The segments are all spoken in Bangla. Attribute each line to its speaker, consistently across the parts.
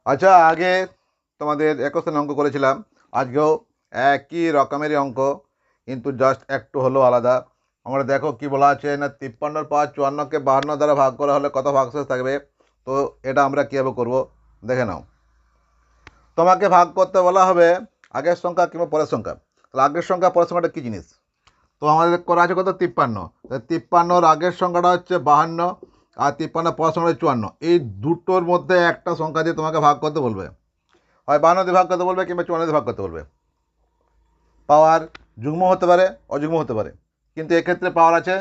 Speaker 1: আচ্ছা, আগে তোমাদের 21 অঙ্ক করেছিলাম, আজকেও একই রকমেরই অঙ্ক, কিন্তু জাস্ট একটু হলো আলাদা। আমরা দেখো কি বলা আছে না, 53 পাওয়ার 54কে 52 দ্বারা ভাগ করা হলে কত ভাগশেষ থাকবে। তো এটা আমরা কীভাবে করব দেখে নাও। তোমাকে ভাগ করতে বলা হবে আগের সংখ্যা কিংবা পরের সংখ্যা। তাহলে আগের সংখ্যা পরের সংখ্যাটা কী জিনিস? তো আমাদের করা আছে কত, 53। 53-র আগের সংখ্যাটা হচ্ছে 52, আর 53 পরের সংখ্যাটা 54। এই দুটোর মধ্যে একটা সংখ্যা দিয়ে তোমাকে ভাগ করতে বলবে, হয় 52 দিয়ে ভাগ করতে বলবে কিংবা 54 দিয়ে ভাগ করতে বলবে। পাওয়ার যুগ্ম হতে পারে, অযুগ্ম হতে পারে, কিন্তু এক্ষেত্রে পাওয়ার আছে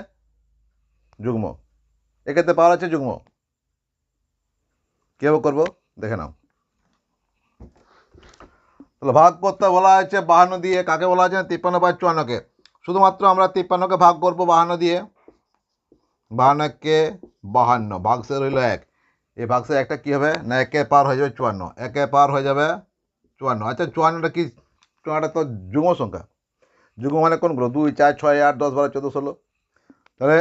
Speaker 1: যুগ্ম। এক্ষেত্রে পাওয়ার আছে যুগ্ম। কীভাবে করবো দেখে নাও। তাহলে ভাগ করতে বলা হয়েছে 52 দিয়ে, কাকে বলা হয়েছে 53/54কে। শুধুমাত্র আমরা 53কে ভাগ করবো 52 দিয়ে। 52কে 52, ভাগশেষ রইল 1। এই ভাগশেষ একটা কী হবে না, একে পার হয়ে যাবে 54, একে পার হয়ে যাবে 54। আচ্ছা, 54টা কি? 54টা তো যুগ্ম সংখ্যা। যুগ্ম মানে কোনগুলো? 2, 4, 6, 8, 10, 12, 14, 16। তাহলে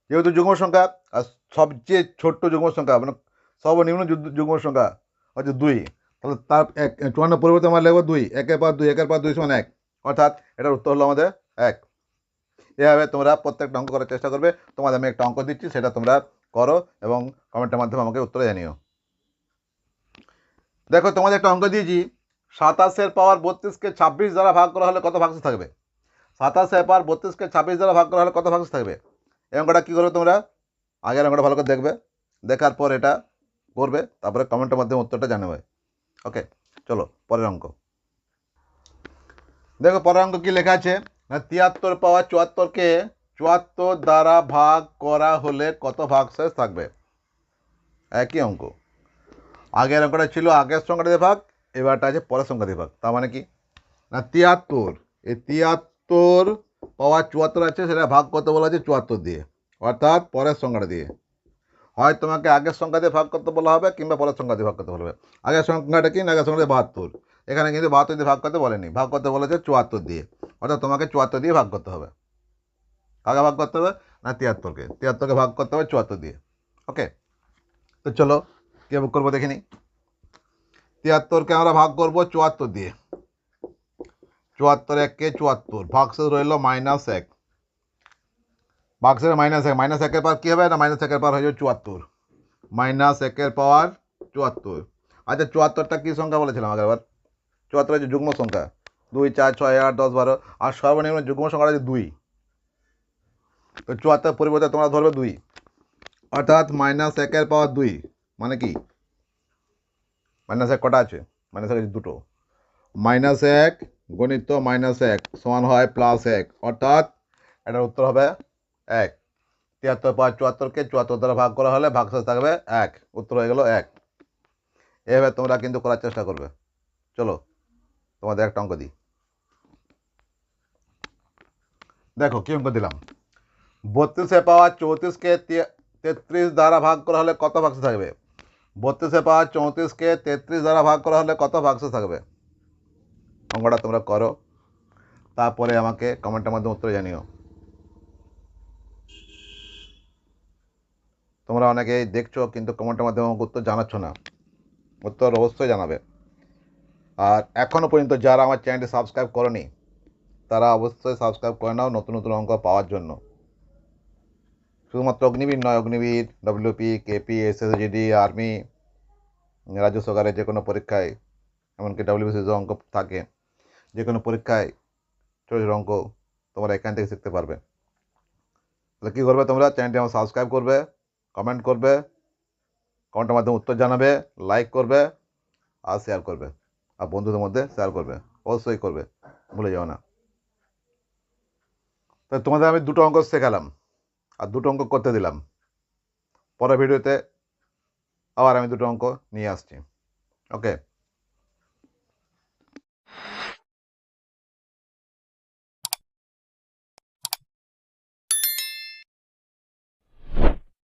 Speaker 1: যেহেতু যুগ্ম সংখ্যা, আর সবচেয়ে ছোট্ট যুগ্ম সংখ্যা মানে সর্বনিম্ন যুগ্ম সংখ্যা হচ্ছে 2, তাহলে তার 54 পরিবর্তে আমরা লিখব 2, একের পর 2, একের পর 2 সমান 1, অর্থাৎ এটার উত্তর হলো আমাদের 1। এভাবে তোমরা প্রত্যেকটা অঙ্ক করার চেষ্টা করবে। তোমাদের আমি একটা অঙ্ক দিচ্ছি, সেটা তোমরা করো এবং কমেন্টের মাধ্যমে আমাকে উত্তর জানিও। দেখো, তোমাদের একটা অঙ্ক দিয়েছি, 27-এর পাওয়ার 32কে 26 দ্বারা ভাগ করা হলে কত ভাগশেষ থাকবে। 27-এর পাওয়ার 32কে 26 দ্বারা ভাগ করা হলে কত ভাগশেষ থাকবে। এই অঙ্কটা কী করবে তোমরা? আগের অঙ্কটা ভালো করে দেখবে, দেখার পর এটা করবে, তারপরে কমেন্টের মাধ্যমে উত্তরটা জানাবে। ওকে, চলো পরের অঙ্ক। দেখো পরের অঙ্ক কি লেখা আছে না, 73 পাওয়ার 74কে 74 দ্বারা ভাগ করা হলে কত ভাগশেষ থাকবে। একই অঙ্ক। আগের অঙ্কটা ছিল আগের সংখ্যাটা দিয়ে ভাগ, এবারটা আছে পরের সংখ্যা দিয়ে ভাগ। তার মানে কি না, 73, এই 73 পাওয়ার 74 আছে, সেটা ভাগ করতে বলা আছে 74 দিয়ে, অর্থাৎ পরের সংখ্যাটা দিয়ে। হয় তোমাকে আগের সংখ্যা দিয়ে ভাগ করতে বলা হবে কিংবা পরের সংখ্যা দিয়ে ভাগ করতে বলবে। আগের সংখ্যাটা কি না, আগের সংখ্যা 72, এখানে কিন্তু 72 দিয়ে ভাগ করতে বলেনি, ভাগ করতে বলেছে 74 দিয়ে, অর্থাৎ তোমাকে 74 দিয়ে ভাগ করতে হবে। কাকে ভাগ করতে হবে না, 73কে ভাগ করতে হবে 74 দিয়ে। ওকে, তো চলো কীভাবে করবো দেখে নিই। 73কে আমরা ভাগ করবো 74 দিয়ে। 74 1 74, ভাগশেষ রইল -1। ভাগশেষ -1, -1-এর পাওয়ার কী হবে না, -1-এর পাওয়ার হয়ে যাবে 74, -1-এর পাওয়ার 74। আচ্ছা, 74টা কী সংখ্যা বলেছিলাম আগেরবার? 74 হচ্ছে যুগ্ম সংখ্যা। 2, 4, 6, 8, 10, 12, আর সর্বনিম্ন যুগ্ম সংখ্যাটা হচ্ছে 2। তো 74 পরিবর্তে তোমরা ধরবে 2, অর্থাৎ -1-এর পাওয়ার 2 মানে কি, -1 কটা আছে? -1 আছে দুটো। -1 গণিত -1 সমান হয় +1, অর্থাৎ এটার উত্তর হবে 1। 73 পাওয়ার 74কে 74 দ্বারা ভাগ করা হলে ভাগশেষ থাকবে 1, উত্তর হয়ে গেল 1। এভাবে তোমরা কিন্তু করার চেষ্টা করবে। চলো তোমাদের একটা অঙ্ক দিই। দেখো কি অঙ্ক দিলাম। 32-এর পাওয়ার 34কে 33 দ্বারা ভাগ করা হলে কত ভাগশেষ থাকবে। 32-এর পাওয়ার 34কে 33 দ্বারা ভাগ করা হলে কত ভাগশেষ থাকবে। অঙ্কটা তোমরা করো, তারপরে আমাকে কমেন্টের মাধ্যমে উত্তর জানিও। তোমরা অনেকেই দেখছো কিন্তু কমেন্টের মাধ্যমে আমাকে উত্তর জানাচ্ছ না, উত্তর অবশ্যই জানাবে। আর এখনও পর্যন্ত যারা আমার চ্যানেলটি সাবস্ক্রাইব করনি, তারা অবশ্যই সাবস্ক্রাইব করে নাও নতুন নতুন অঙ্ক পাওয়ার জন্য। শুধুমাত্র অগ্নিবীর নয়, অগ্নিবীর, ডব্লিউপি, কেপি, এসএসজিডি, আর্মি, রাজ্য সরকারের যে কোনো পরীক্ষায়, এমনকি ডাব্লিউবিসির অঙ্ক থাকে, যে কোনো পরীক্ষায় ছোটো ছোটো অঙ্ক তোমরা এখান থেকে শিখতে পারবে। তাহলে কী করবে তোমরা? চ্যানেলটি আমার সাবস্ক্রাইব করবে, কমেন্ট করবে, কমেন্টের মাধ্যমে উত্তর জানাবে, লাইক করবে আর শেয়ার করবে, আর বন্ধুদের মধ্যে শেয়ার করবে, অবশ্যই করবে, ভুলে যাও না। তো তোমাদের আমি দুটো অঙ্ক শেখালাম আর দুটো অঙ্ক করতে দিলাম। পরের ভিডিওতে আবার আমি দুটো অঙ্ক নিয়ে আসছি। ওকে।